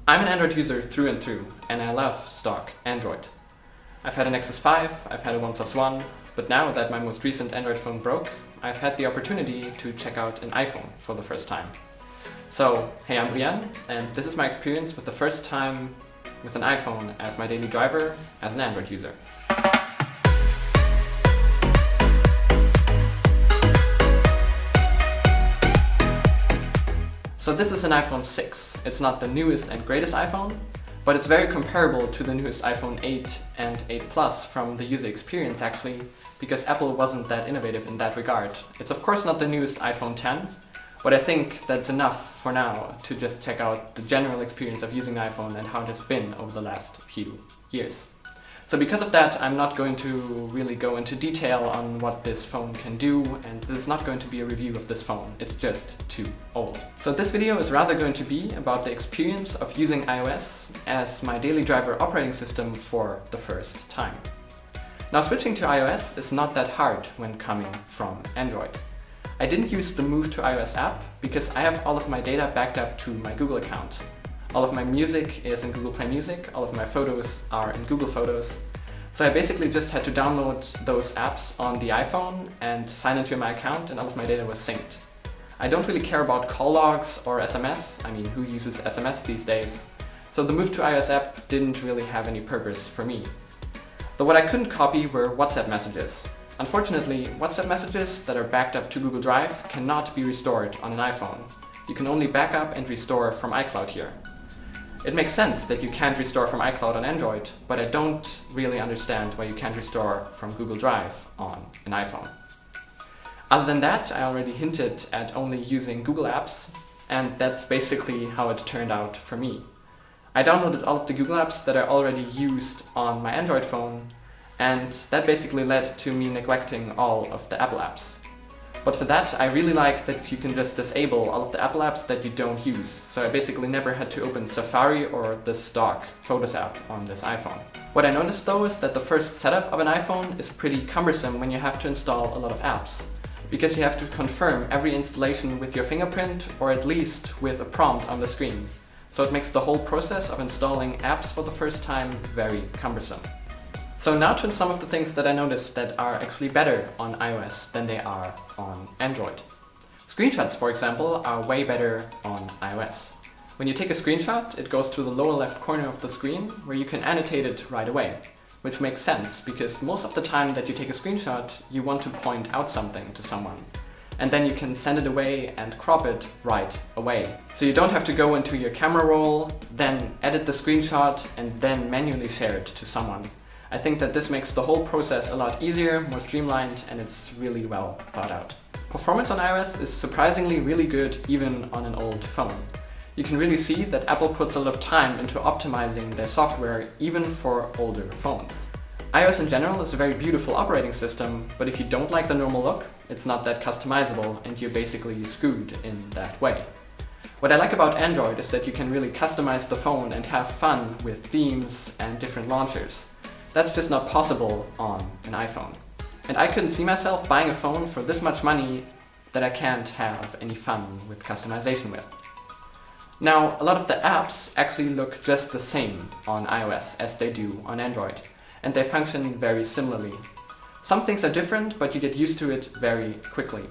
I'm an Android user through and through, and I love stock Android. I've had an Nexus 5, I've had a OnePlus One, but now that my most recent Android phone broke, I've had the opportunity to check out an iPhone for the first time. So, hey, I'm Brian, and this is my experience with the first time with an iPhone as my daily driver as an Android user. So this is an iPhone 6. It's not the newest and greatest iPhone, but it's very comparable to the newest iPhone 8 and 8 Plus from the user experience actually, because Apple wasn't that innovative in that regard. It's of course not the newest iPhone 10, but I think that's enough for now to just check out the general experience of using an iPhone and how it has been over the last few years. So because of that, I'm not going to really go into detail on what this phone can do, and this is not going to be a review of this phone, it's just too old. So this video is rather going to be about the experience of using iOS as my daily driver operating system for the first time. Now, switching to iOS is not that hard when coming from Android. I didn't use the Move to iOS app because I have all of my data backed up to my Google account. All of my music is in Google Play Music, all of my photos are in Google Photos. So I basically just had to download those apps on the iPhone and sign into my account, and all of my data was synced. I don't really care about call logs or SMS, I mean, who uses SMS these days? So the Move to iOS app didn't really have any purpose for me. But what I couldn't copy were WhatsApp messages. Unfortunately, WhatsApp messages that are backed up to Google Drive cannot be restored on an iPhone. You can only back up and restore from iCloud here. It makes sense that you can't restore from iCloud on Android, but I don't really understand why you can't restore from Google Drive on an iPhone. Other than that, I already hinted at only using Google apps, and that's basically how it turned out for me. I downloaded all of the Google apps that I already used on my Android phone, and that basically led to me neglecting all of the Apple apps. But for that, I really like that you can just disable all of the Apple apps that you don't use. So I basically never had to open Safari or the stock Photos app on this iPhone. What I noticed though is that the first setup of an iPhone is pretty cumbersome when you have to install a lot of apps, because you have to confirm every installation with your fingerprint or at least with a prompt on the screen. So it makes the whole process of installing apps for the first time very cumbersome. So now to some of the things that I noticed that are actually better on iOS than they are on Android. Screenshots, for example, are way better on iOS. When you take a screenshot, it goes to the lower left corner of the screen where you can annotate it right away, which makes sense because most of the time that you take a screenshot, you want to point out something to someone. And then you can send it away and crop it right away. So you don't have to go into your camera roll, then edit the screenshot and then manually share it to someone. I think that this makes the whole process a lot easier, more streamlined, and it's really well thought out. Performance on iOS is surprisingly really good even on an old phone. You can really see that Apple puts a lot of time into optimizing their software even for older phones. iOS in general is a very beautiful operating system, but if you don't like the normal look, it's not that customizable and you're basically screwed in that way. What I like about Android is that you can really customize the phone and have fun with themes and different launchers. That's just not possible on an iPhone. And I couldn't see myself buying a phone for this much money that I can't have any fun with customization with. Now, a lot of the apps actually look just the same on iOS as they do on Android, and they function very similarly. Some things are different, but you get used to it very quickly.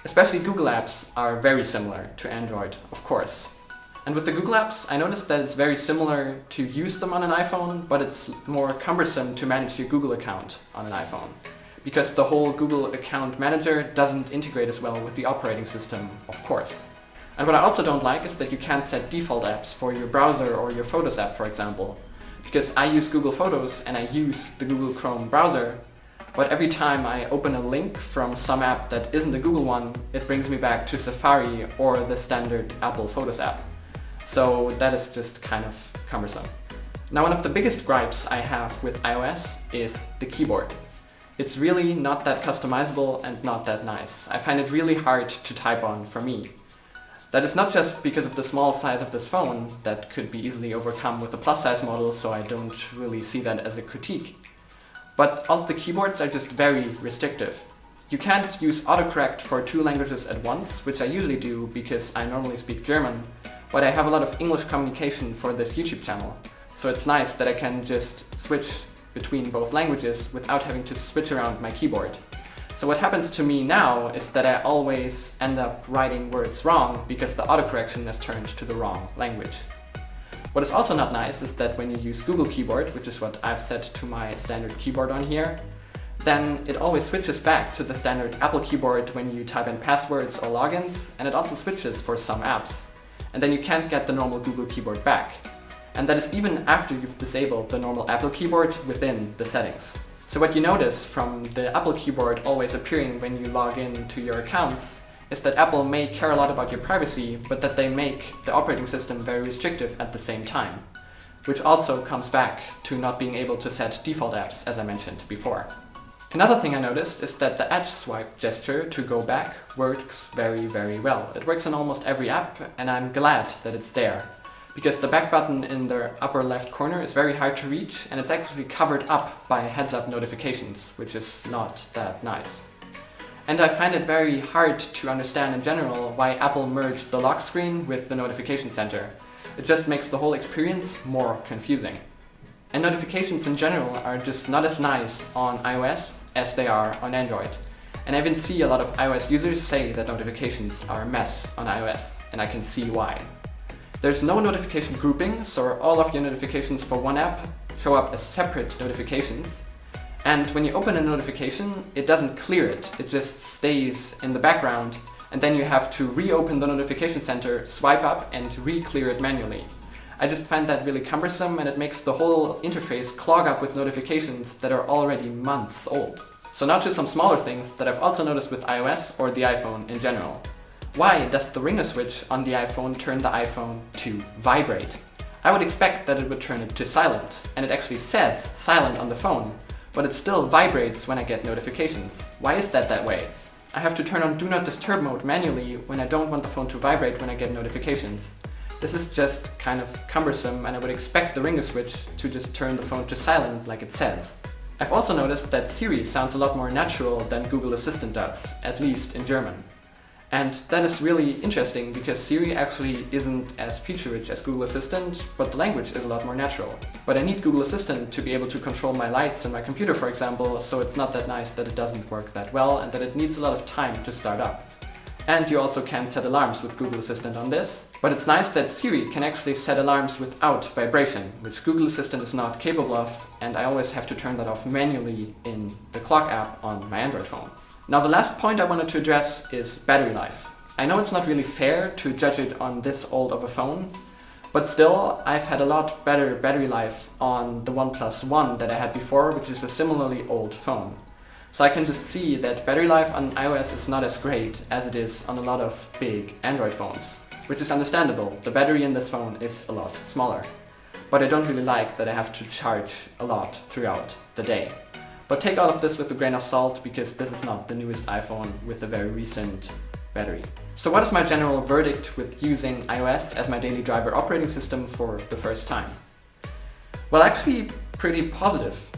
Especially Google apps are very similar to Android, of course. And with the Google apps, I noticed that it's very similar to use them on an iPhone, but it's more cumbersome to manage your Google account on an iPhone, because the whole Google account manager doesn't integrate as well with the operating system, of course. And what I also don't like is that you can't set default apps for your browser or your Photos app, for example, because I use Google Photos and I use the Google Chrome browser, but every time I open a link from some app that isn't a Google one, it brings me back to Safari or the standard Apple Photos app. So that is just kind of cumbersome. Now, one of the biggest gripes I have with iOS is the keyboard. It's really not that customizable and not that nice. I find it really hard to type on for me. That is not just because of the small size of this phone, that could be easily overcome with the plus size model, so I don't really see that as a critique. But all of the keyboards are just very restrictive. You can't use autocorrect for 2 languages at once, which I usually do because I normally speak German, but I have a lot of English communication for this YouTube channel, so it's nice that I can just switch between both languages without having to switch around my keyboard. So what happens to me now is that I always end up writing words wrong because the autocorrection is turned to the wrong language. What is also not nice is that when you use Google Keyboard, which is what I've set to my standard keyboard on here, then it always switches back to the standard Apple keyboard when you type in passwords or logins, and it also switches for some apps. And then you can't get the normal Google keyboard back. And that is even after you've disabled the normal Apple keyboard within the settings. So what you notice from the Apple keyboard always appearing when you log in to your accounts is that Apple may care a lot about your privacy, but that they make the operating system very restrictive at the same time, which also comes back to not being able to set default apps, as I mentioned before. Another thing I noticed is that the edge swipe gesture to go back works very, very well. It works on almost every app, and I'm glad that it's there, because the back button in the upper left corner is very hard to reach, and it's actually covered up by heads-up notifications, which is not that nice. And I find it very hard to understand in general why Apple merged the lock screen with the notification center. It just makes the whole experience more confusing. And notifications in general are just not as nice on iOS as they are on Android. And I even see a lot of iOS users say that notifications are a mess on iOS, and I can see why. There's no notification grouping, so all of your notifications for one app show up as separate notifications. And when you open a notification, it doesn't clear it, it just stays in the background, and then you have to reopen the notification center, swipe up, and re-clear it manually. I just find that really cumbersome, and it makes the whole interface clog up with notifications that are already months old. So now to some smaller things that I've also noticed with iOS or the iPhone in general. Why does the ringer switch on the iPhone turn the iPhone to vibrate? I would expect that it would turn it to silent, and it actually says silent on the phone, but it still vibrates when I get notifications. Why is that way? I have to turn on Do Not Disturb mode manually when I don't want the phone to vibrate when I get notifications. This is just kind of cumbersome, and I would expect the ringer switch to just turn the phone to silent like it says. I've also noticed that Siri sounds a lot more natural than Google Assistant does, at least in German. And that is really interesting because Siri actually isn't as feature-rich as Google Assistant, but the language is a lot more natural. But I need Google Assistant to be able to control my lights and my computer, for example, so it's not that nice that it doesn't work that well and that it needs a lot of time to start up. And you also can set alarms with Google Assistant on this. But it's nice that Siri can actually set alarms without vibration, which Google Assistant is not capable of, and I always have to turn that off manually in the clock app on my Android phone. Now the last point I wanted to address is battery life. I know it's not really fair to judge it on this old of a phone, but still I've had a lot better battery life on the OnePlus One that I had before, which is a similarly old phone. So I can just see that battery life on iOS is not as great as it is on a lot of big Android phones, which is understandable. The battery in this phone is a lot smaller. But I don't really like that I have to charge a lot throughout the day. But take all of this with a grain of salt, because this is not the newest iPhone with a very recent battery. So what is my general verdict with using iOS as my daily driver operating system for the first time? Well, actually pretty positive.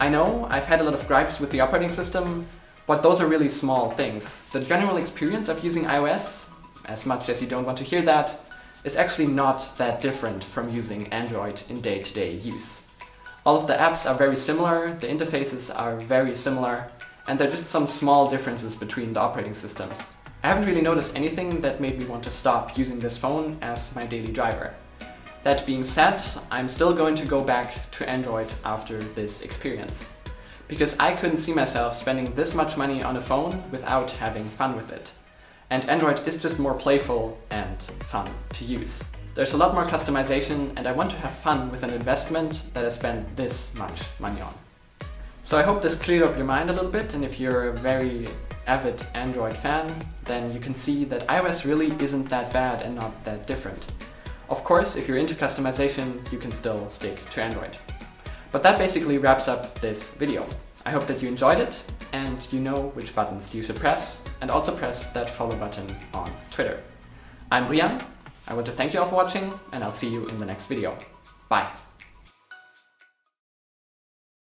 I know I've had a lot of gripes with the operating system, but those are really small things. The general experience of using iOS, as much as you don't want to hear that, is actually not that different from using Android in day-to-day use. All of the apps are very similar, the interfaces are very similar, and there are just some small differences between the operating systems. I haven't really noticed anything that made me want to stop using this phone as my daily driver. That being said, I'm still going to go back to Android after this experience, because I couldn't see myself spending this much money on a phone without having fun with it. And Android is just more playful and fun to use. There's a lot more customization, and I want to have fun with an investment that I spent this much money on. So I hope this cleared up your mind a little bit, and if you're a very avid Android fan, then you can see that iOS really isn't that bad and not that different. Of course, if you're into customization, you can still stick to Android. But that basically wraps up this video. I hope that you enjoyed it, and you know which buttons you should press, and also press that follow button on Twitter. I'm Brian. I want to thank you all for watching, and I'll see you in the next video. Bye!